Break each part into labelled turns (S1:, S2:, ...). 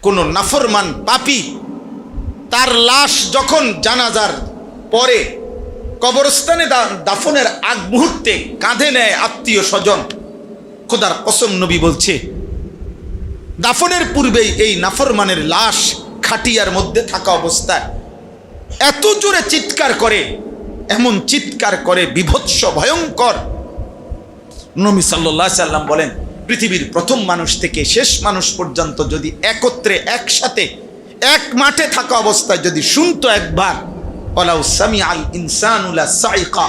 S1: কোন নাফরমান পাপী তার লাশ যখন জানাজার পরে কবরস্থানে দাফনের আগ মুহূর্তে কাঁধে নেয় আত্মীয় স্বজন, খোদার কসম নবী বলছে দাফনের পূর্বেই এই নাফরমানের লাশ খাটিয়ার মধ্যে থাকা অবস্থায় এত জোরে চিৎকার করে, এমন চিৎকার করে বিভৎস ভয়ঙ্কর। নবী সাল্লাল্লাহু আলাইহি সাল্লাম বলেন, পৃথিবীর প্রথম মানুষ থেকে শেষ মানুষ পর্যন্ত যদি একত্রে একসাথে এক মাঠে থাকা অবস্থায় যদি শুনতো একবার, ওয়ালাউ সামিআল ইনসানু লাসাইকা,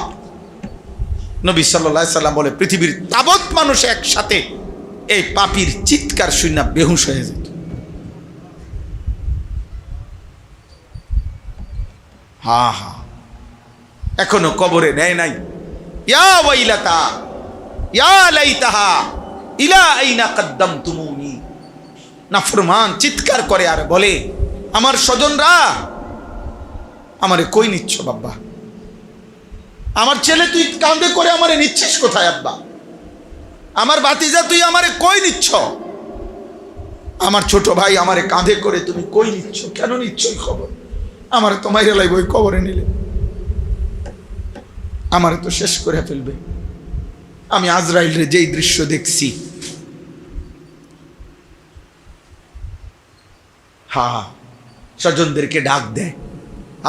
S1: নবী সাল্লাল্লাহু আলাইহি সাল্লাম বলে পৃথিবীর তাবৎ মানুষ একসাথে এই পাপীর চিৎকার শুনে বেহুশ হয়ে যেত। হা হা, এখনো কবরে নেয় নাই। ইয়া ওয়াইলাতা ইয়া লাইতাহা ইলা আইনা কদ্দামতুমুনি। নাফরমান চিৎকার করে আর বলে, আমার স্বজনরা আমারে কই নিচ্ছ বাবা? আমার ছেলে তুই কাঁধে করে আমারে নিচ্ছিস কোথায় আব্বা? আমার ভাতিজা তুই আমারে কই নিচ্ছ? আমার ছোট ভাই আমারে কাঁধে করে তুমি কই নিচ্ছ? কেন নিচ্ছ এই খবর? আমারে তো মাইরে লাইব ওই কবরে নিলে, আমারে তো শেষ করে ফেলবে। আমি আজরাইলের যেই দৃশ্য দেখছি, হা, স্বজনদেরকে ডাক দেয়।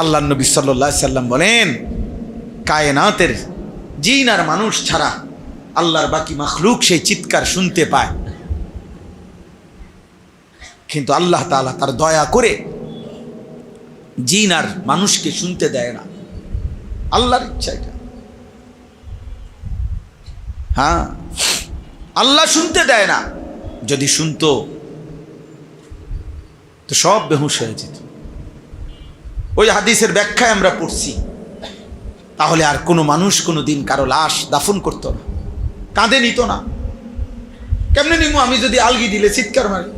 S1: আল্লাহ নবী সাল্লাল্লাহু আলাইহি সাল্লাম বলেন, কায়নাতের জিন আর মানুষ ছাড়া আল্লাহর বাকি মাখলুক সেই চিৎকার শুনতে পায়, কিন্তু আল্লাহ তাআলা তার দয়া করে জিন আর মানুষকে শুনতে দেয় না। আল্লাহর ইচ্ছা এটা। হ্যাঁ, আল্লাহ শুনতে দেয় না। যদি শুনতো তো সব বেহুশ হয়ে যেত। ওই হাদিসের ব্যাখ্যায় আমরা পড়ছি, তাহলে আর কোনো মানুষ কোনো দিন কারো লাশ দাফন করতো না, কাঁধে নিত না। কেমনে নিমু? আমি যদি আলগি দিলে চিৎকার মারি,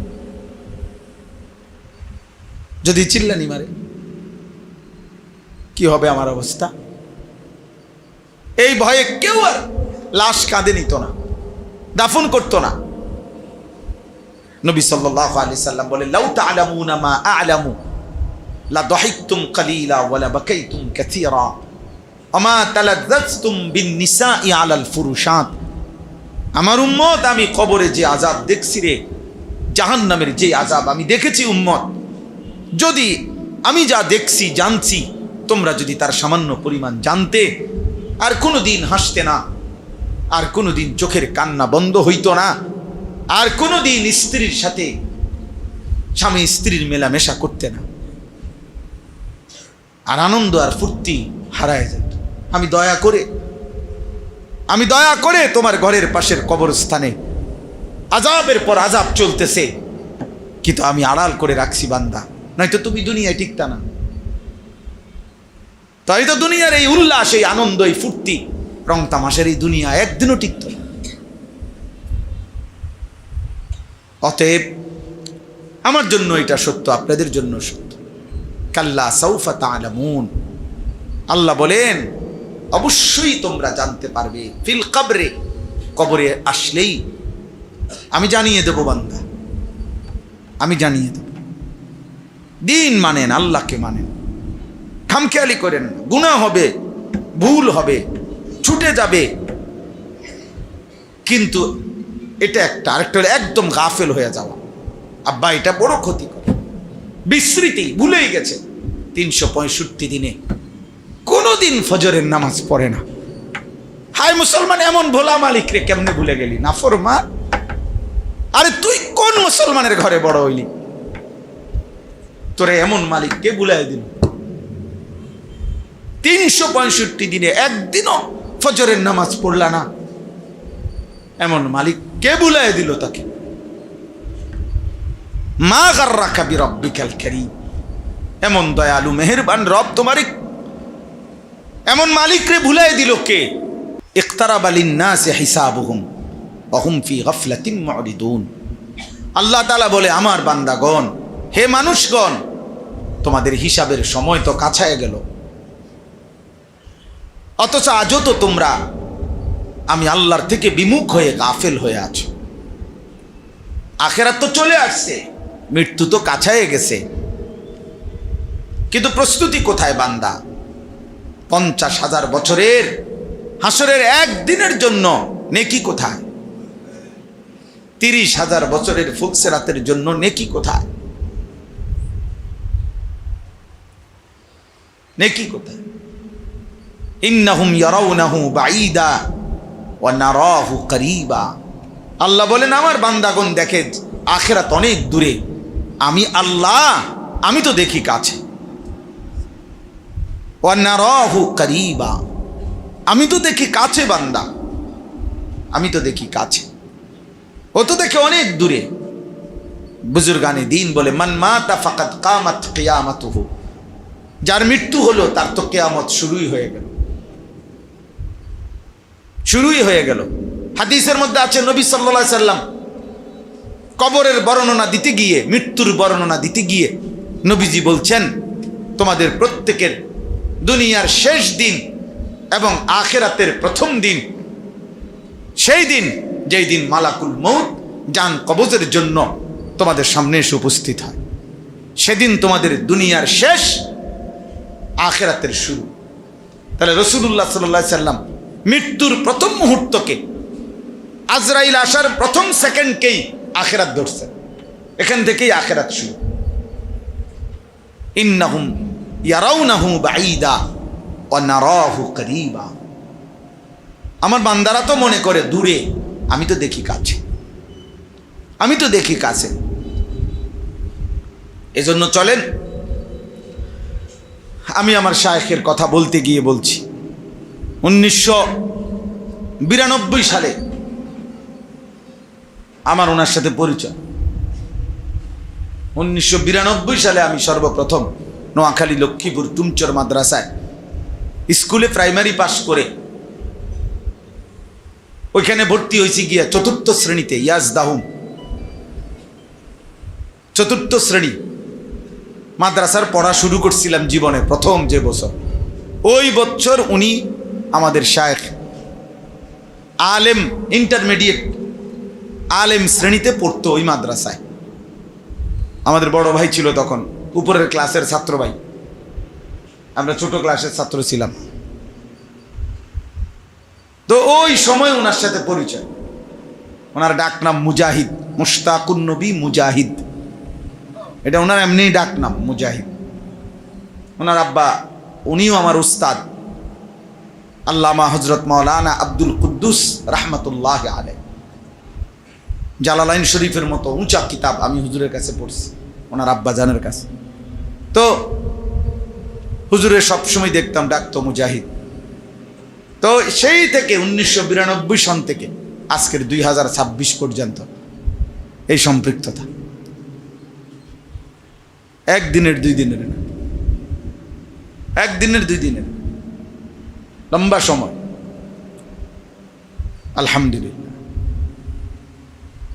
S1: যদি চিল্লানি মারে, কি হবে আমার অবস্থা? এই ভয়ে কেউ আর লাশ কাঁধে নিত না, দাফন করতো না। নবী সাল্লাল্লাহু আলাইহি সাল্লাম বলে, লাউ তা'লামুনা মা আ'লামু লা দাহিকতুম কালিলা ওয়া লা বাকাইতুম কাসীরা ওয়া মা তালাজ্জাজতুম বিন নিসাই আলাল ফুরুশাত। আমার উম্মত, আমি কবরে যে আযাব দেখছি রে, জাহান্নামের যে আযাব আমি দেখেছি উম্মত, যদি আমি যা দেখছি জানছি তোমরা যদি তার সামান্য পরিমাণ জানতে, আর কোনোদিন হাসতে না, আর কোনোদিন চোখের কান্না বন্ধ হইতো না, আর কোনোদিন স্ত্রীর সাথে স্বামী স্ত্রীর মেলামেশা করতে না, আর আনন্দ আর ফুর্তি হারায় যেত। আমি দয়া করে তোমার ঘরের পাশের কবরস্থানে আযাবের পর আযাব চলতেছে, কিন্তু আমি আড়াল করে রাখছি বান্দা, নয়তো তুমি দুনিয়ায় টিকতা না। তাই তো দুনিয়ার এই উল্লাস, এই আনন্দ, এই ফুর্তি, রং তামাশার এই দুনিয়া একদিনও টিকত না। অতএব আমার জন্য এটা সত্য, আপনাদের জন্য সত্য। কাল্লা সাউফা তা'লামুন, আল্লাহ বলেন অবশ্যই তোমরা জানতে পারবে। ফিল কবরে, কবরে আসলেই আমি জানিয়ে দেব বান্দা, আমি জানিয়ে দেব। দিন মানেন, আল্লাহকে মানেন, খামখেয়ালি করেন না। গুনাহ হবে, ভুল হবে, ছুটে যাবে, কিন্তু এটা একটা। আরেকটা হলো একদম গাফেল হয়ে যাওয়া। আব্বা এটা বড় ক্ষতি করে, বিস্মৃতি, ভুলেই গেছে। 365 দিনে কোনোদিন ফজরের নামাজ পড়ে না। হায় মুসলমান, এমন ভোলা মালিক রে কেমনে ভুলে গেলি? নাফরমান, আরে তুই কোন মুসলমানের ঘরে বড় হইলি? তোরে এমন মালিক কে ভুলাই দিল? 365 দিনে একদিনও ফজরের নামাজ পড়লা না, এমন মালিক কে ভুলাই দিল তাকে? মা গাররাকা বিরাব্বিকাল কারীম, এমন দয়ালু মেহেরবান রব তোমার এমন মালিক রে ভুলাই দিল কে? ইকতারাবা লিন-নাসি হিসাবুহুম ওয়া হুম ফি গাফলাতিন মু'রিদুন। আল্লাহ তাআলা বলে, আমার বান্দাগণ, হে মানুষগণ, তোমাদের হিসাবের সময় তো কাছায় গেল, অথচ আজও তো তোমরা আমি আল্লাহর থেকে বিমুখ হয়ে গাফেল হয়ে আছো। আখিরাত তো চলে আসছে, মৃত্যু তো কাছায় গেছে, কিন্তু প্রস্তুতি কোথায় বান্দা? 50,000 বছরের হাসরের একদিনের জন্য নেকি কোথায়? 30,000 বছরের ফুলসিরাতের জন্য নেকি কোথায়? নেকি কোথায়? ইন্নাহুম ইয়ারাউনাহু বাঈদা ওয়া নারাহু করিবা। আল্লাহ বলেন আমার বান্দাগণ দেখে আখিরাত অনেক দূরে, আমি আল্লাহ আমি তো দেখি কাছে। ওয়া নারাহু করিবা, আমি তো দেখি কাছে বান্দা, আমি তো দেখি কাছে, ও তো দেখে অনেক দূরে। বুজুর্গানে দিন বলে মান মাতা ফাকাত কামাত কিয়ামাতুহু, যার মৃত্যু হলো তার তো কিয়ামত শুরুই হয়ে গেল, শুরুই হয়ে গেল। হাদিসের মধ্যে আছে নবী সাল্লাল্লাহু আলাইহি সাল্লাম কবরের বর্ণনা দিতে গিয়ে, মৃত্যুর বর্ণনা দিতে গিয়ে নবীজি বলছেন তোমাদের প্রত্যেকের দুনিয়ার শেষ দিন এবং আখিরাতের প্রথম দিন সেই দিন যেই দিন মালাকুল মউত জান কবজের জন্য তোমাদের সামনে এসে উপস্থিত হয়, সেদিন তোমাদের দুনিয়ার শেষ, আখিরাতের শুরু। তাহলে রাসূলুল্লাহ সাল্লাল্লাহু আলাইহি সাল্লাম মৃত্যুর প্রথম মুহূর্তকে, আজরাইল আসার প্রথম সেকেন্ডকেই আখিরাত ধরছেন, এখান থেকেই আখিরাত শুরু। ইন্নাহুম ইয়ারাউনাহু বাঈদা ওয়া নারাহু করিবা, আমার বান্দারা তো মনে করে দূরে, আমি তো দেখি কাছে, আমি তো দেখি কাছে। এজন্য চলেন আমি আমার শায়েখের কথা বলতে গিয়ে বলছি 1992 সালে আমার ওনার সাথে পরিচয়। 1992 সালে আমি সর্বপ্রথম নোয়াখালী লক্ষ্মীপুর তুমচর মাদ্রাসায় স্কুলে প্রাইমারি পাস করে ওইখানে ভর্তি হয়েছি গিয়া 4th শ্রেণীতে, ইয়াজদাহুম 4th শ্রেণী মাদ্রাসার পড়া শুরু করছিলাম জীবনে প্রথম যে বছর। ওই বছর উনি আমাদের শায়েখ আলেম, ইন্টারমিডিয়েট আলেম শ্রেণীতে পড়তো ওই মাদ্রাসায়। আমাদের বড় ভাই ছিল তখন, উপরের ক্লাসের ছাত্র ভাই, আমরা ছোট ক্লাসের ছাত্র ছিলাম। তো ওই সময় ওনার সাথে পরিচয়। ওনার ডাক নাম মুজাহিদ, মুশতাকুন নবী মুজাহিদ, এটা ওনার এমনি ডাক নাম মুজাহিদ। ওনার আব্বা উনিও আমার উস্তাদ আল্লামা হযরত মাওলানা আব্দুল কুদ্দুস রাহমাতুল্লাহ আলাইহি। জালালাইন শরীফের মতো উঁচা কিতাব আমি হুজুরের কাছে পড়ছি, ওনার আব্বা জানের কাছে। তো হুজুরের সবসময় দেখতাম ডাকতো মুজাহিদ। তো সেই থেকে 1992 সন থেকে আজকের 2026 পর্যন্ত এই সম্পৃক্ততা একদিনের 2 দিনের না, একদিনের 2 দিনের, লম্বা সময়। আলহামদুলিল্লাহ,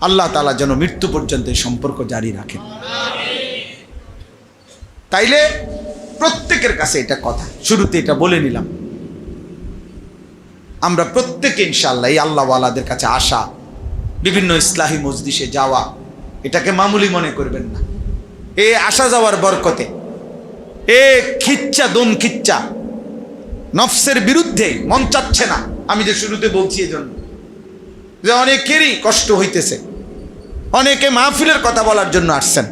S1: আল্লাহ তাআলা যেন মৃত্যু পর্যন্ত এই সম্পর্ক জারি রাখেন। তাইলে প্রত্যেকের কাছে এটা কথা, শুরুতে এটা বলে নিলাম, আমরা প্রত্যেকে ইনশাআল্লাহ এই আল্লাহওয়ালাদের কাছে আসা, বিভিন্ন ইসলাহি মজলিসে যাওয়া, এটাকে মামুলি মনে করবেন না। এ আসা যাওয়ার বরকতে, এ খিচ্চা দম খিচ্চা নফসের বিরুদ্ধে মন চাচ্ছে না। আমি যে শুরুতে বলছি এজন্য যে অনেকেরই কষ্ট হইতেছে, অনেকে মাহফিলের কথা বলার জন্য আসছেন,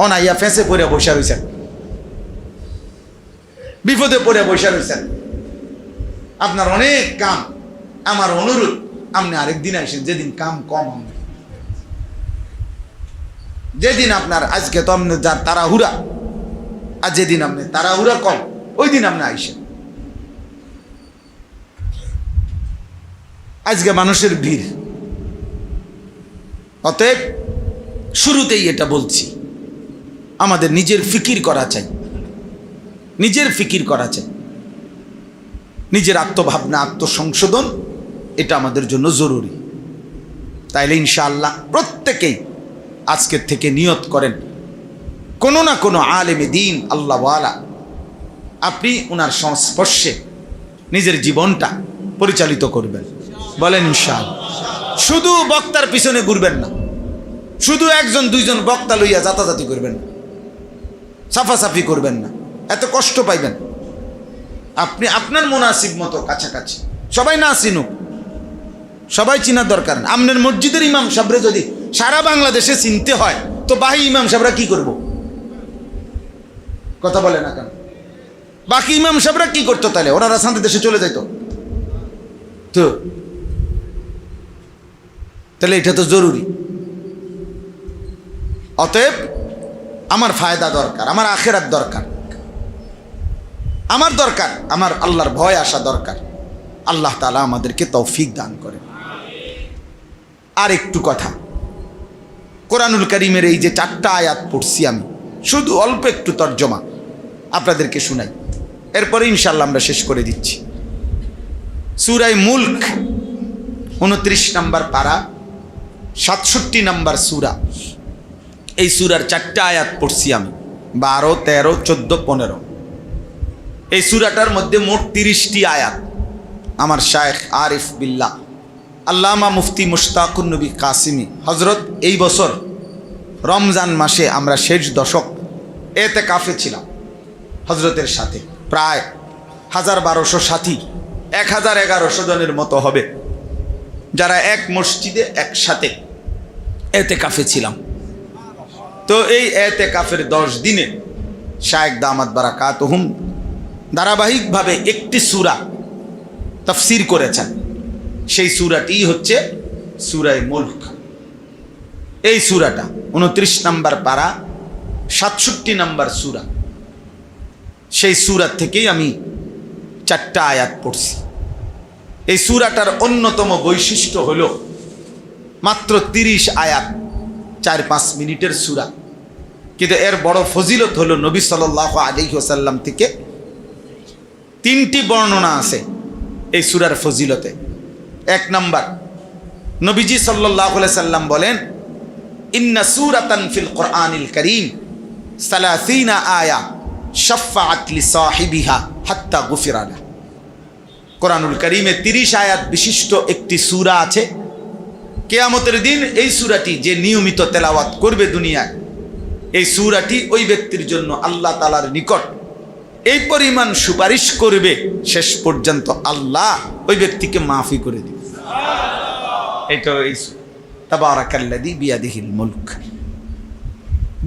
S1: অনাইয়া ফেঁসে পড়ে বসে রয়েছেন, বিপদে পড়ে বসে রয়েছেন, আপনার অনেক কাম। আমার অনুরোধ আপনি আরেকদিন আসেন, যেদিন কাম কম হবে, যেদিন আপনার আজকে তো আপনি যার তাড়াহুড়া, আর যেদিন আপনি তাড়াহুড়া কম ওই দিন আপনি আইসেন। আজকে মানুষের ভিড়, অতএব শুরুতেই এটা বলছি, আমাদের নিজের ফিকির করা চাই, নিজের ফিকির করা চাই, নিজের আত্মভাবনা, আত্মসংশোধন, এটা আমাদের জন্য জরুরি। তাইলে ইনশাআল্লাহ প্রত্যেকেই আজকের থেকে নিয়ত করেন, কোনো না কোনো আলেমে দিন আল্লাহওয়ালা আপনি ওনার সংস্পর্শে নিজের জীবনটা পরিচালিত করবেন। বলেন ইনশাআল্লাহ। শুধু বক্তার পিছনে ঘুরবেন না, শুধু একজন দুইজন বক্তা লইয়া জাতাজাতি করবেন না, সাফাসাফি করবেন না, এত কষ্ট পাইবেন। আপনি আপনার মুনাসিব মতো কাছাকাছি, সবাই না চিনুক, সবাই চিনার দরকার না। আপনার মসজিদের ইমাম সাহেবরে যদি সারা বাংলাদেশে চিনতে হয় তো বাকি ইমাম সাহেবরা কি করব? কথা বলে না কেন? বাকি ইমাম সাহেবরা কি করতো তাহলে? ওনারা শান্তি দেশে চলে যাইতো তো। তাহলে এটা তো জরুরি। অতএব আমার ফায়দা দরকার, আমার আখিরাত দরকার, আমার দরকার, আমার আল্লাহর ভয় আসা দরকার। আল্লাহ তাআলা আমাদেরকে তৌফিক দান করেন। আর একটু কথা, কোরআনুল কারীমের এই যে 4টা আয়াত পড়ছি আমি, শুধু অল্প একটু তর্জমা আপনাদেরকে শুনাই, এরপরে ইনশাআল্লাহ আমরা শেষ করে দিচ্ছি। সূরা মুলক 29 নম্বর পারা, 67 নম্বর সূরা। এই সূরার 4টা আয়াত পড়ছি আমি, 12, 13, 14, 15। এই সূরাটার মধ্যে মোট 30টি আয়াত। আমার শায়েখ আরিফ বিল্লাহ আল্লামা মুফতি মুশতাকুন নবী কাসিমি হজরত এই বছর রমজান মাসে আমরা শেষ দশক এতেকাফে ছিলাম হজরতের সাথে। প্রায় 1200 সাথী, 1100 জনের মতো হবে, যারা এক মসজিদে একসাথে এতেকাফে ছিলাম। তো এই এতেকাফের 10 দিনে শায়েখ দামাত বারাকাতুহুম ধারাবাহিকভাবে একটি সূরা তাফসীর করেছেন। সেই সূরাটি হচ্ছে সূরা মুলক। এই সূরাটা 29 নম্বর পারা, 67 নম্বর সূরা। সেই সূরা থেকেই আমি 4টা আয়াত পড়ছি। এই সূরাটার অন্যতম বৈশিষ্ট্য হলো মাত্র 30 আয়াত, 4-5 মিনিটের সূরা, কিন্তু এর বড় ফজিলত হলো নবী সাল্লাল্লাহু আলাইহি ওয়াসাল্লাম থেকে 3টি বর্ণনা আছে এই সূরার ফজিলতে। 1 নম্বর, নবীজি সাল্লাল্লাহু আলাইহি সাল্লাম বলেন, ইন্না সূরাতান ফিল কোরআনিল কারীম 30 আয়া শাফাআত লিসাহিবিহা হাত্তা গুফিরা লাহু। কোরআনুল কারীমে 30 আয়াত বিশিষ্ট একটি সূরা আছে। কিয়ামতের দিন এই সূরাটি যে নিয়মিত তেলাওয়াত করবে দুনিয়ায়, এই সূরাটি ওই ব্যক্তির জন্য আল্লাহ তাআলার নিকট এই পরিমাণ সুপারিশ করবে, শেষ পর্যন্ত আল্লাহ ওই ব্যক্তিকে মাফি করে দিবে। এটা এই তাবারাকাল্লাযী বিয়াদিহিল মুলক।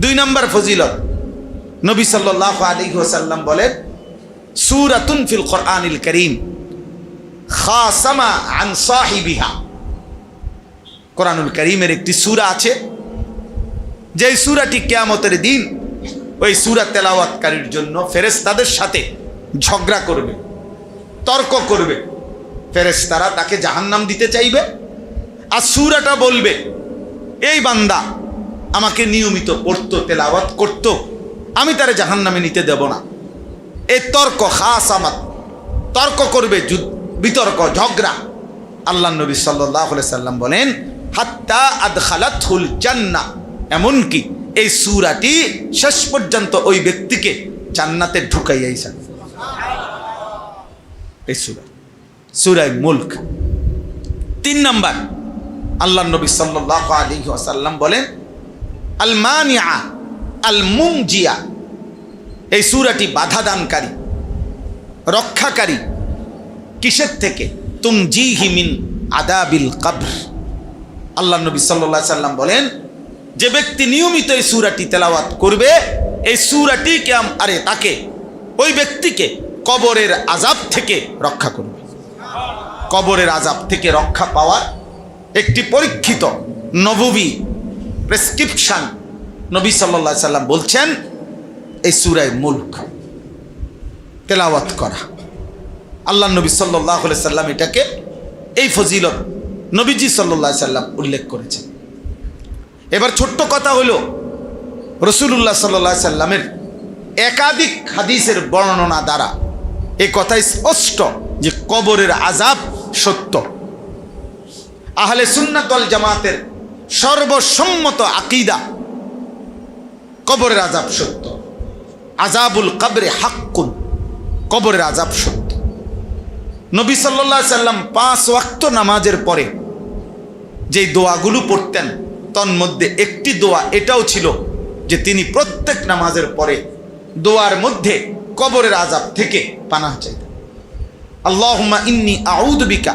S1: 2 নম্বর ফজিলত, নবী সাল্লাল্লাহু আলাইহি ওয়াসাল্লাম বলেন, সূরাতুন ফিল কোরআনিল কারীম খাসামা আন সাহিবিহা। কোরআনুল কারীমের একটি সূরা আছে, যে সূরাটি কিয়ামতের দিন ওই সূরা তেলাওয়াতকারীর জন্য ফেরেশতাদের সাথে ঝগড়া করবে, তর্ক করবে। ফেরেশতারা তাকে জাহান্নাম দিতে চাইবে, আর সূরাটা বলবে, এই বান্দা আমাকে নিয়মিত পড়তো, তেলাওয়াত করতো, আমি তারে জাহান্নামে নিতে দেব না। এই তর্ক, খাসামাত, তর্ক করবে, বিতর্ক, ঝগড়া। আল্লাহ নবী সাল্লাল্লাহু আলাইহি সাল্লাম বলেন, হাত্তা আদখালাতহুল জান্নাহ, এমনকি এই সূরাটি শেষ পর্যন্ত ওই ব্যক্তিকে জান্নাতে ঢুকাইয়াছে। এই সূরা মুলক। 3 নম্বর, আল্লাহ নবী সাল্লাল্লাহু আলাইহি ওয়াসাল্লাম বলেন, আল মানিআ আল মুনজিয়া। এই সূরাটি বাধা দানকারী, রক্ষাকারী। কিসের থেকে? তুমজিহি মিন আযাবিল কবর। আল্লাহ নবী সাল্লাল্লাহু আলাইহি সাল্লাম বলেন, যে ব্যক্তি নিয়মিত এই সূরাটি তেলাওয়াত করবে, এই সূরাটি তাকে, ওই ব্যক্তিকে কবরের আযাব থেকে রক্ষা করবে। কবরের আযাব থেকে রক্ষা পাওয়ার একটি পরীক্ষিত নববী প্রেসক্রিপশন নবী সাল্লাল্লাহু আলাইহি সাল্লাম বলছেন, এই সূরা মুলক তেলাওয়াত করা। আল্লাহ নবী সাল্লাল্লাহু আলাইহি সাল্লাম এটাকে, এই ফজিলত নবীজি সাল্লাল্লাহু আলাইহি সাল্লাম উল্লেখ করেছেন। এবার ছোট্ট কথা হলো, রাসূলুল্লাহ সাল্লাল্লাহু আলাইহি সাল্লামের একাধিক হাদিসের বর্ণনা দ্বারা এই কথা স্পষ্ট যে কবরের আযাব সত্য। আহলে সুন্নাত ওয়াল জামাতের সর্বসম্মত আকীদা, কবরের আযাব সত্য। আযাবুল কবরে হাক্কুন, কবরের আযাব সত্য। নবী সাল্লাল্লাহু আলাইহি সাল্লাম 5 ওয়াক্ত নামাজের পরে যেই দোয়াগুলো পড়তেন, তন্মধ্যে একটি দোয়া এটাও ছিল যে তিনি প্রত্যেক নামাজের পরে দোয়ার মধ্যে কবরের আযাব থেকে পানাহ চাইতেন। আল্লাহুম্মা ইন্নী আউযু বিকা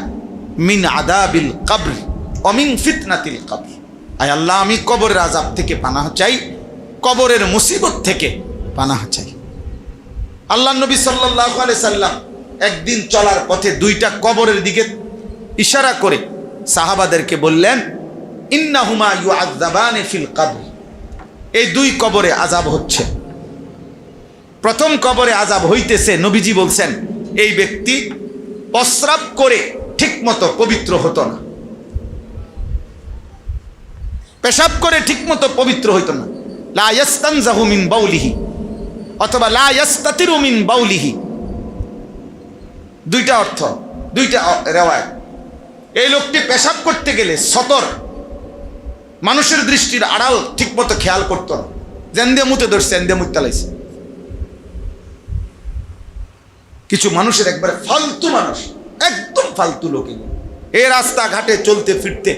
S1: মিন আযাবিল কবর ওয়া মিন ফিতনাতিল কবর। আয় আল্লাহ, আমি কবরের আযাব থেকে পানাহ চাই, কবরের মুসিবত থেকে পানাহ চাই। আল্লাহ নবী সাল্লাল্লাহু আলাইহি সাল্লাম একদিন চলার পথে দুইটা কবরের দিকে ইশারা করে সাহাবাদেরকে বললেন, ইন্নাহুমা ইউআযাবানি ফিল কবর। এই দুই কবরে আযাব হচ্ছে। প্রথম কবরে আযাব হইতেছে, নবীজি বলছেন এই ব্যক্তি প্রস্রাব করে ঠিকমতো পবিত্র হতো না, পেশাব করে ঠিকমতো পবিত্র হইতো না। লা ইয়াস্তানজাহু মিন বাউলিহি অথবা লা ইয়াস্তাতিরু মিন বাউলিহি, দুইটা অর্থ, দুইটা রিওয়ায়াত। এই লোকটি পেশাব করতে গেলে সতর, মানুষের দৃষ্টির আড়াল ঠিকমতো খেয়াল করতো না, জেন্দে মুতে ধরছে, এন্দে মুতে লাইছে। কিছু মানুষের একবারে ফালতু মানুষ, একদম ফালতু লোক। এই রাস্তাঘাটে চলতে ফিরতে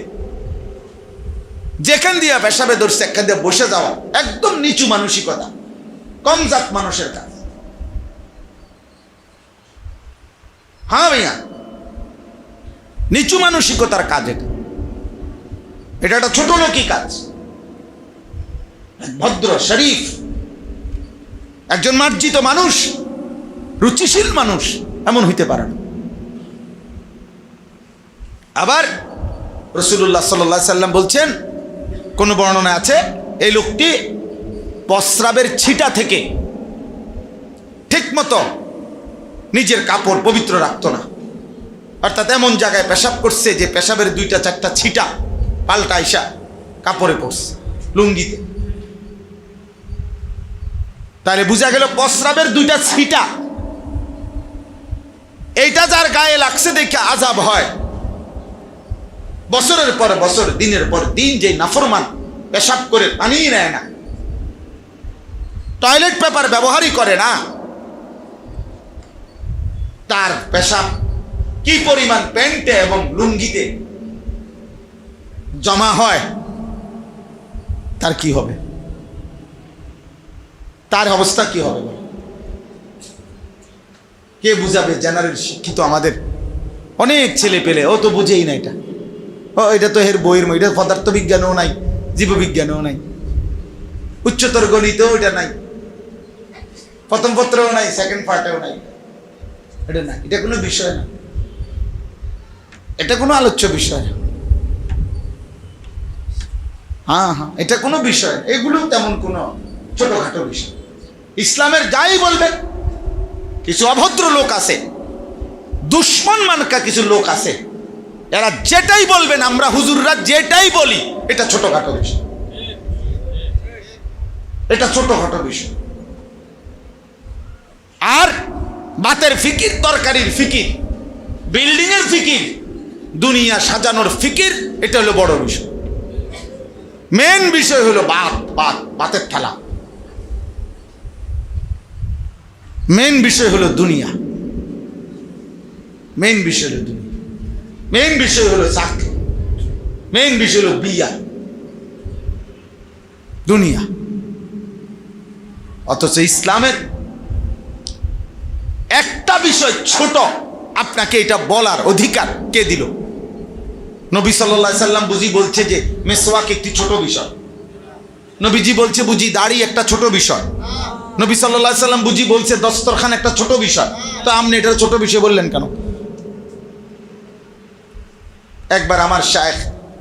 S1: যেখান দিয়ে পেশাবে ধরছে এখান দিয়ে বসে যাওয়া, একদম নিচু মানসিকতা, কম জাত মানুষের কাজ। হ্যাঁ ভাইয়া, নিচু মানসিকতার কাজ এটা। এটা একটা ছোট লোকই কাজ। ভদ্র শরীফ একজন মার্জিত মানুষ, রুচিশীল মানুষ এমন হইতে পারে না। আবার রাসূলুল্লাহ সাল্লাল্লাহু আলাইহি সাল্লাম বলছেন, কোন বর্ণনা আছে এই লোকটি প্রস্রাবের ছিটা থেকে ঠিকমতো নিজের কাপড় পবিত্র রাখতো না। অর্থাৎ এমন জায়গায় পেশাব করছে যে পেশাবের দুইটা চারটা ছিটা পাল্টা আইসা কাপড়ে পড়ছে, লুঙ্গিতে। তাহলে বোঝা গেল প্রস্রাবের দুইটা ছিটা, এইটা যার গায়ে লাগছে দেখে আযাব হয়। বছরের পর বছর, দিনের পর দিন যে নাফরমান পেশাব করে পানি নেয় না, টয়লেট পেপার ব্যবহারই করে না, তার পেশাব কি পরিমাণ প্যান্টে এবং লুঙ্গিতে জমা হয়, তার কি হবে? তার অবস্থা কি হবে? কে বুঝাবে? জেনারেল শিক্ষিত আমাদের অনেক ছেলে পেলে, ও তো বুঝেই না এটা, ও এটা তো এর বইয়ের, এটা পদার্থ বিজ্ঞানও নাই, জীববিজ্ঞানও নাই, উচ্চতর গণিতেও এটা নাই, প্রথম পত্রেও নাই, সেকেন্ড পার্টেও নাই। এটা না, এটা কোনো বিষয় না, এটা কোনো আলোচ্য বিষয় না। হ্যাঁ হ্যাঁ, এটা কোনো বিষয়, এগুলো তেমন কোনো ছোটখাটো বিষয়। ইসলামের যাই বলবেন, কিছু অভদ্র লোক আছে, দুশ্মন মানকা কিছু লোক আছে, এরা যেটাই বলবেন, আমরা হুজুররা যেটাই বলি, এটা ছোটখাটো বিষয়, এটা ছোটখাটো বিষয়। আর বাতের ফিকির, তরকারির ফিকির, বিল্ডিং এর ফিকির, দুনিয়া সাজানোর ফিকির, এটা হলো বড় বিষয়। মেন বিষয় হলো বাতের থালা, মেন বিষয় হলো দুনিয়া, মেন বিষয় হলো দুনিয়া, মেন বিষয় হলো চাকরি, মেন বিষয় হলো বিয়া, দুনিয়া। অথচ ইসলামের একটা বিষয় ছোট, আপনাকে এটা বলার অধিকার কে দিল? নবী সাল্লাল্লাহু আলাইহি সাল্লাম বুঝি বলছে যে মিসওয়াক একটি ছোট বিষয়, নবীজি বলছে বুঝি দাড়ি একটা ছোট বিষয়, নবী সাল্লাল্লাহু আলাইহি সাল্লাম বুঝি বলছে দস্তরখান একটা ছোট বিষয়, তো আপনি এটা ছোট বিষয় বললেন কেন? একবার আমার শায়েখ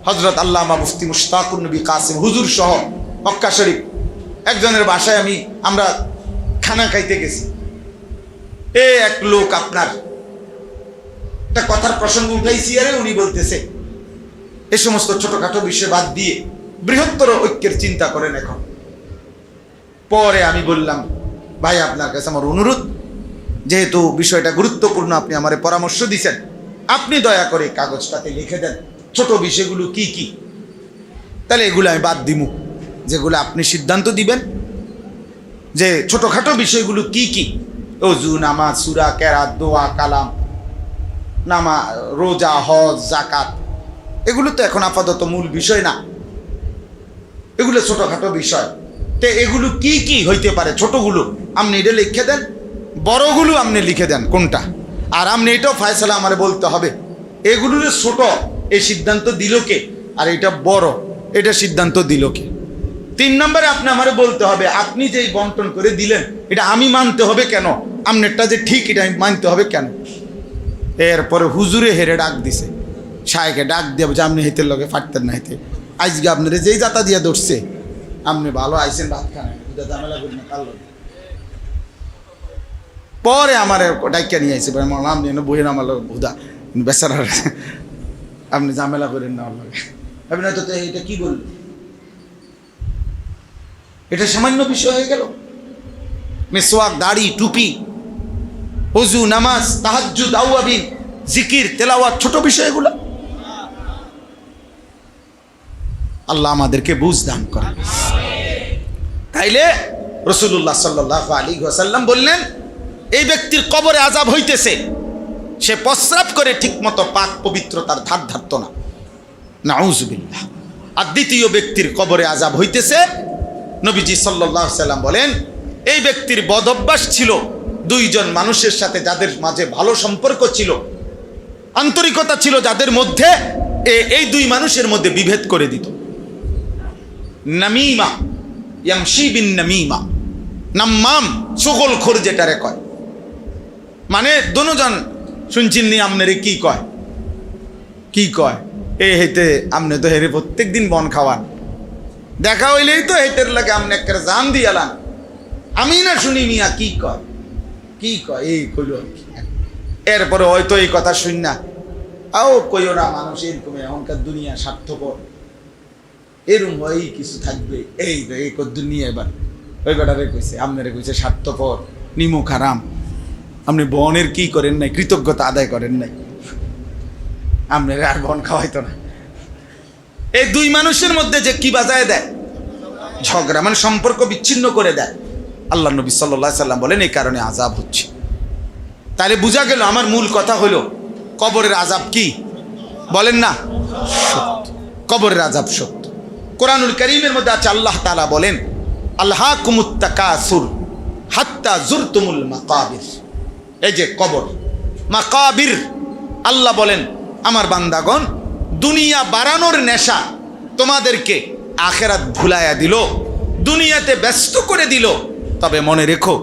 S1: হযরত আল্লামা মুফতি মুশতাকুন নবী কাসিম হুজুর সহ মক্কা শরীফ একজনের বাসায় আমরা খানা খাইতে গেছি। এক লোক আপনার একটা কথার প্রসঙ্গ উঠাইছি, আরে উনি বলতেছে এই সমস্ত ছোটখাটো বিষয় বাদ দিয়ে বৃহত্তর ঐক্যের চিন্তা করেন এখন। পরে আমি বললাম, ভাই আপনার কাছে আমার অনুরোধ, যেহেতু বিষয়টা গুরুত্বপূর্ণ, আপনি আমারে পরামর্শ দিয়েছেন, আপনি দয়া করে কাগজটাতে লিখে দেন ছোট বিষয়গুলো কি কি, তাহলে এগুলো আমি বাদ দিমু। যেগুলো আপনি সিদ্ধান্ত দিবেন যে ছোটখাটো বিষয়গুলো কি কি, ওযু, নামাজ, সূরা, কেরাত, দোয়া, কালাম, রোজা, হজ, যাকাত, এগুলো তো এখন আপাতত মূল বিষয় না। এগুলো ছোটখাটো বিষয়। তো এগুলো কি কি হইতে পারে? ছোটগুলো আপনি এটা লিখে দেন, বড়গুলো আপনি লিখে দেন কোনটা, আর আপনি এটাও ফায়সালা আমারে বলতে হবে এগুলো ছোট এই সিদ্ধান্ত দিল কে, আর এটা বড় এটা সিদ্ধান্ত দিল কে। 3 নম্বরে আপনি আমারে বলতে হবে আপনি যে বন্টন করে দিলেন এটা আমি মানতে হবে কেন, আপনারটা যে ঠিক এটা মানতে হবে কেন। এরপরে হুজুরে হেরে ডাক দিছে, শায়কে ডাক দিয়ে যে আপনি হেতের লগে ফাটতেন না, হেতে আজকে আপনারা যেই জাতা দিয়া ধরছে আপনি ভালো আইসেন ভাত খান, ঝামেলা করি না কাল। পরে আমার ডাইকা নিয়ে আইসে আপনি বইয়েন আমার লোক হুদা বেচারা, আপনি ঝামেলা করেন না আমার লগে। আপনি হয়তো এটা কি বললেন, এটা সামান্য বিষয় হয়ে গেল। মিসওয়াক, দাড়ি, টুপি, ওযু, নামাজ, তাহাজ্জুদ, আওয়াবিন, জিকির, তেলাওয়াত ছোট বিষয় এগুলো। আল্লাহ আমাদেরকে বুঝ দান করেন। তাইলে রাসূলুল্লাহ সাল্লাল্লাহু আলাইহি ওয়াসাল্লাম বললেন এই ব্যক্তির কবরে আযাব হইতেছে, সে প্রস্রাব করে ঠিকমতো পাক পবিত্রতার ধার ধারত না, নাউযুবিল্লাহ। আর দ্বিতীয় ব্যক্তির কবরে আযাব হইতেছে, নবীজি সাল্লাল্লাহু আলাইহি ওয়াসাল্লাম বলেন এই ব্যক্তির বদ অভ্যাস ছিল 2 জন মানুষের সাথে যাদের মাঝে ভালো সম্পর্ক ছিল, আন্তরিকতা ছিল যাদের মধ্যে, এই 2 মানুষের মধ্যে বিভেদ করে দিত। নামিমা, ইয়ামশি বিন নামিমা, নাম্মাম চগলখোর যেটারে কয়, মানে দুজন শুনছেন নি আপনারে কি কয়, কি কয় এ হেতে আপনি তো হেরে প্রত্যেক দিন বন খাওয়ান, দেখা হইলেই তো হেতের লাগে আপনি একটা জান দিয়ালাম, আমি না শুনি মিয়া কি কয়, কি কয় এই কইল। এরপরে হয়তো এই কথা শুন না আও কইও না, মানুষ এরকম এখনকার দুনিয়া স্বার্থপর, এরকম হয় কিছু থাকবে, এই দুনিয়া। এবার ওই বেটারে কইছে আপনারে কইছে স্বার্থপর, নিমুখ হারাম, আপনি বনের কি করেন নাই, কৃতজ্ঞতা আদায় করেন নাই, আপনার আর বন খাওয়াইতো না। এই 2 মানুষের মধ্যে যে কি বাজায় দেয়, ঝগড়া, মানে সম্পর্ক বিচ্ছিন্ন করে দেয়। আল্লাহ নবী সাল্লাল্লাহু আলাইহি ওয়াসাল্লাম বলেন এই কারণে আযাব হচ্ছে। তাহলে বোঝা গেল আমার মূল কথা হলো কবরের আযাব কি বলেন না, সত্য, কবরের আযাব সত্য। কোরআনুল কারীমের মধ্যে আছে আল্লাহ তাআলা বলেন আলহাকুমুত তাকাসুর হাত্তা জুরতুমুল মাকাবির। এই যে কবর, মাকাবির, আল্লাহ বলেন আমার বান্দাগণ দুনিয়া বাড়ানোর নেশা তোমাদেরকে আখেরাত ভুলাইয়া দিল, দুনিয়াতে ব্যস্ত করে দিল। তবে মনে রেখো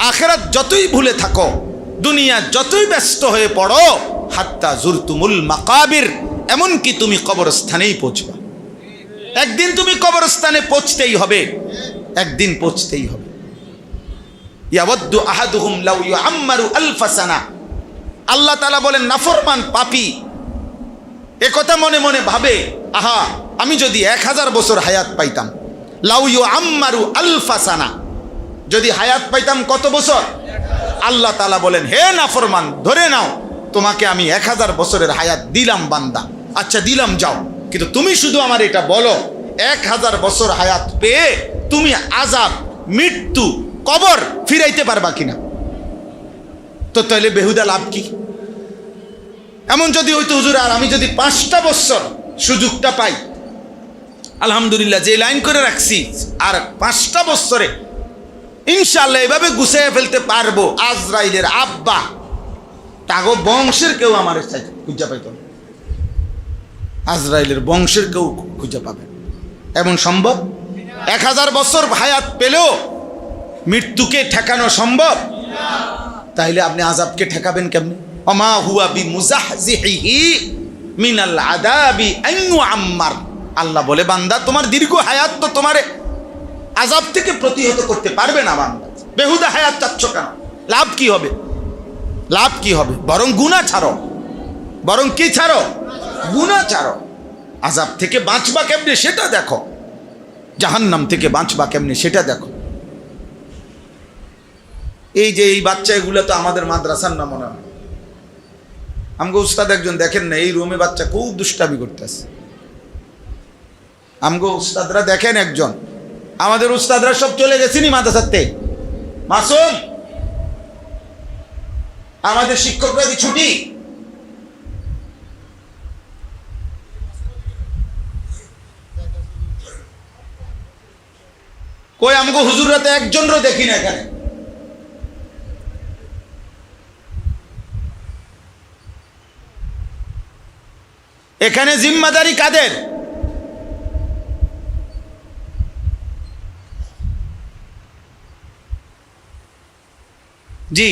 S1: আখেরাত যতই ভুলে থাকো, দুনিয়া যতই ব্যস্ত হয়ে পড়ো, হাত্তা জুরতুমুল মাকাবির, এমনকি তুমি কবরস্থানেই পৌঁছবা। একদিন তুমি কবরস্থানে পৌঁছতেই হবে, একদিন পৌঁছতেই হবে। ইয়াওয়াদ্দু আহাদুহুম লাউ ইউআম্মারু আলফা সানা। আল্লাহ তাআলা বলেন নাফরমান পাপী একথা মনে মনে ভাবে, আহা আমি যদি 1000 বছর হায়াত পাইতাম, লাউ ইউআম্মারু আলফা সানা, যদি হায়াত পাইতাম কত বছর? আল্লাহ তাআলা বলেন হে নাফরমান, ধরে নাও তোমাকে আমি 1000 বছরের হায়াত দিলাম বান্দা, আচ্ছা দিলাম যাও, কিন্তু তুমি শুধু আমার এটা বলো 1000 বছর হায়াত পেয়ে তুমি আযাব, মৃত্যু, কবর ফিরাইতে পারবা কিনা? তো তাহলে বেহুদা লাভ কি? এমন যদি হইতো হুজুর আর আমি যদি 5টা বছর সুযোগটা পাই, আলহামদুলিল্লাহ যে লাইন করে রাখছি, আর 5টা বছরে ইনশাআল্লাহ এভাবে গুছিয়ে ফেলতে পারবো, আজরাইলের আব্বা তাগো বংশের কেউ আমার খুঁজে পাইত না, আজরাইলের বংশের কেউ খুঁজে পাবে এমন সম্ভব? 1000 বছর হায়াত পেলেও মৃত্যুকে ঠেকানো সম্ভব? তাইলে আপনি আযাবকে ঠেকাবেন কেমনে? ওমা হুয়া বিমুজাহজিহি মিনাল আযাবি আন ইউআম্মার। আল্লাহ বলে বান্দা তোমার দীর্ঘ হায়াত তো তোমারে আযাব থেকে প্রতিহত করতে পারবে না। বান্দা বেহুদা হায়াত চাচ্ছ কেন? লাভ কি হবে? লাভ কি হবে? বরং গুনাহ ছাড়ো, বরং কি ছাড়ো? গুনাহ ছাড়ো। আযাব থেকে বাঁচবা কেমনে সেটা দেখো, জাহান্নাম থেকে বাঁচবা কেমনে সেটা দেখো। এই যে এই বাচ্চা এগুলো তো আমাদের মাদ্রাসার না মনে হয়, আমগো উস্তাদ একজন দেখেন না, এই রুমে বাচ্চা খুব দুষ্টামি করতেছে। আমগো উস্তাদরা দেখেন একজন, আমাদের উস্তাদরা সব চলে গেছেনি মাদ্রাসাতে, মাসুম আমাদের শিক্ষকরা কি ছুটি? কই আমগো হুজুররা তো একজনও দেখি না এখানে। এখানে জিম্মাদারি কাদের? জি,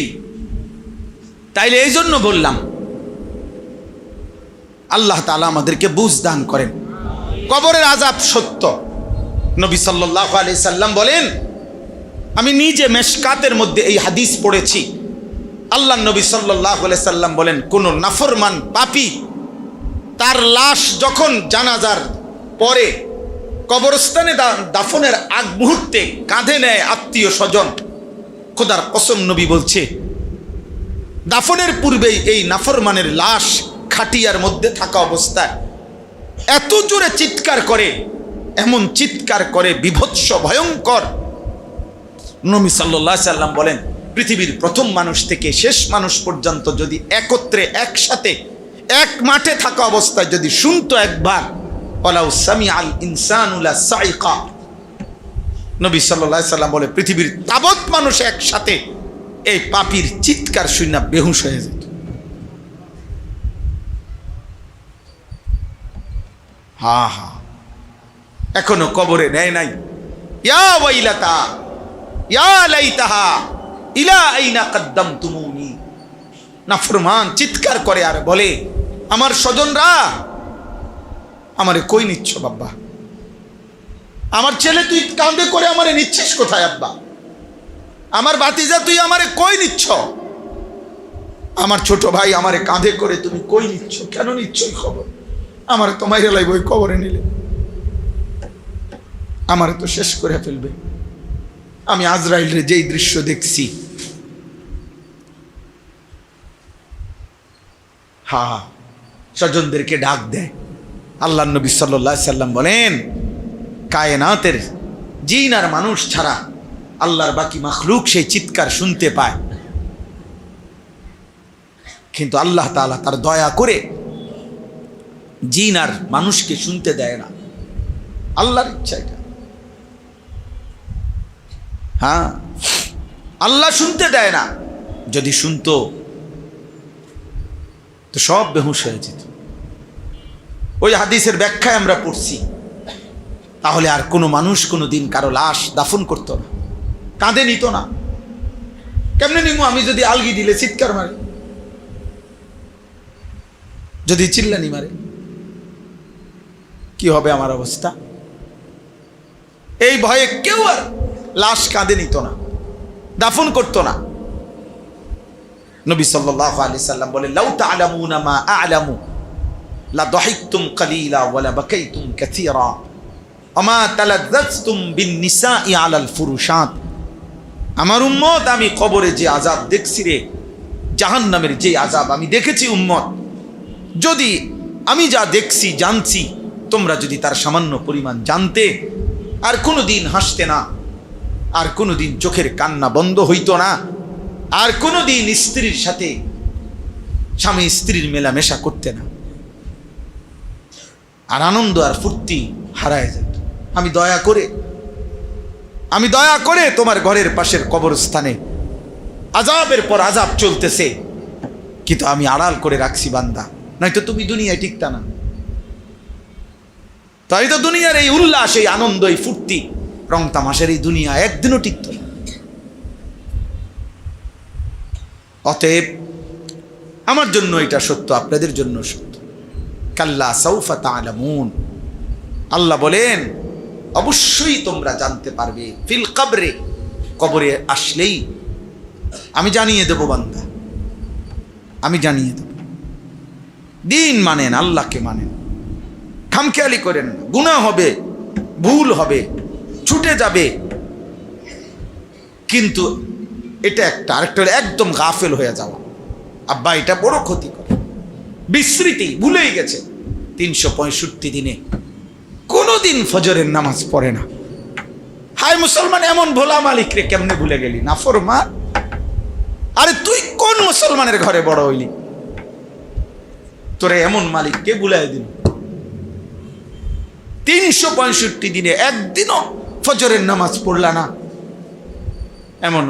S1: তাইলে এই জন্য বললাম আল্লাহ তাআলা আমাদেরকে বুঝ দান করেন। কবরের আযাব সত্য। নবী সাল্লাল্লাহু আলাইহি সাল্লাম বলেন, আমি নিজে মেশকাতের মধ্যে এই হাদিস পড়েছি। আল্লাহ নবী সাল্লাল্লাহু আলাইহি সাল্লাম বলেন, কোন নাফরমান পাপী তার লাশ যখন জানাজার পরে কবরস্থানে দাফনের আগ মুহূর্তে কাঁধে নেয় আত্মীয় স্বজন, খোদার কসম নবী বলছে দাফনের পূর্বেই এই নাফরমানের লাশ খাটিয়ার মধ্যে থাকা অবস্থায় এত জোরে চিৎকার করে, এমন চিৎকার করে বিভৎস ভয়ঙ্কর। নবী সাল্লাল্লাহু আলাইহি সাল্লাম বলেন, পৃথিবীর প্রথম মানুষ থেকে শেষ মানুষ পর্যন্ত যদি একত্রে একসাথে এক মাঠে থাকা অবস্থায় যদি শুনতো একবার, ওয়ালাউ সামিআল ইনসানু লা সাইকা, নবী সাল্লাল্লাহু আলাইহি সাল্লাম বলে পৃথিবীর তাবৎ মানুষ একসাথে এই পাপীর চিৎকার শুনে বেহুশ হয়ে যেত। হা হা, এখনো কবরে নেয় নাই। ইয়া ওয়াইলাতা ইয়া লাইতাহা ইলা আইনা কদ্দামতুমুনি। নাফরমান চিৎকার করে আর বলে, আমার স্বজনরা আমারে কই নিচ্ছ বাবা? আমার ছেলে তুই কাঁধে করে আমারে নিচ্ছিস কোথায় আব্বা? আমার ভাতিজা তুই আমারে কই নিচ্ছ? আমার ছোট ভাই আমারে কাঁধে করে তুমি কই নিচ্ছ? কেন নিচ্ছ এই খবর? আমারে তো মাইরা লাইব, ওই কবরে নিলে আমারে তো শেষ করে ফেলবে। আমি আজরাইলের যেই দৃশ্য দেখছি, হা, স্বজনদেরকে ডাক দেয়। আল্লাহ নবী সাল্লাল্লাহু আলাইহি সাল্লাম বলেন, কায়নাতের জিন আর মানুষ ছাড়া আল্লাহর বাকি মাখলুক সেই চিৎকার শুনতে পায়, কিন্তু আল্লাহ তাআলা তার দয়া করে জিন আর মানুষকে শুনতে দেয় না। আল্লাহর ইচ্ছা এটা। হ্যাঁ, আল্লাহ শুনতে দেয় না। যদি শুনতো তো সব বেহুশ হয়ে যেত। ওই হাদিসের ব্যাখ্যায় আমরা পড়ছি, তাহলে আর কোনো মানুষ কোনো দিন কারো লাশ দাফন করতো না, কাঁধে নিত না। কেমনে নিমু? আমি যদি আলগি দিলে চিৎকার মারে, যদি চিল্লানি মারে, কি হবে আমার অবস্থা? এই ভয়ে কেউ আর লাশ কাঁধে নিত না, দাফন করতো না। নবী সাল্লাল্লাহু আলাইহি সাল্লাম বলেন, লাউ তা'লামুনা মা আ'লামু লা দাহিকতুম কালিলা ওয়া লা বাকাইতুম কাসীরা ওয়া মা তালাজ্জাজতুম বিন নিসাই আলাল ফুরুশাত। আমার উম্মত, আমি কবরে যে আযাব দেখছি রে, জাহান্নামের যে আযাব আমি দেখেছি উম্মত, যদি আমি যা দেখছি জানছি তোমরা যদি তার সামান্য পরিমাণ জানতে, আর কোনোদিন হাসতে না, আর কোনোদিন চোখের কান্না বন্ধ হইতো না, আর কোনোদিন স্ত্রীর সাথে স্বামী স্ত্রীর মেলামেশা করতে না, আর আনন্দ আর ফুর্তি হারায় যেত। আমি দয়া করে তোমার ঘরের পাশের কবরস্থানে আযাবের পর আযাব চলতেছে, কিন্তু আমি আড়াল করে রাখছি বান্দা, নয়তো তুমি দুনিয়ায় টিকতা না। তাই তো দুনিয়ার এই উল্লাস, এই আনন্দ, এই ফুর্তি, রং তামাশার এই দুনিয়া একদিনও টিকত না। অতএব আমার জন্য এটা সত্য, আপনাদের জন্য সত্য। কাল্লা সাউফা তা'লামুন, আল্লাহ বলেন অবশ্যই তোমরা জানতে পারবে। ফিল কবরে, কবরে আসলেই আমি জানিয়ে দেব বান্দা, আমি জানিয়ে দেব। দিন মানেন, আল্লাহকে মানেন, খামখেয়ালি করেন না। গুনাহ হবে, ভুল হবে, ছুটে যাবে, কিন্তু এটা একটা। আরেকটা হলো একদম গাফেল হয়ে যাওয়া। আব্বা এটা বড় ক্ষতি করে, বিস্মৃতি, ভুলেই গেছে। 365 দিনে কোনোদিন ফজরের নামাজ পড়ে না। হায় মুসলমান, এমন ভোলা মালিক রে কেমনে ভুলে গেলি? নাফরমান। আরে তুই কোন মুসলমানের ঘরে বড় হইলি? তোরে এমন মালিককে ভুলাই দিল। 365 দিনে একদিনও ফজরের নামাজ পড়লা না, এমন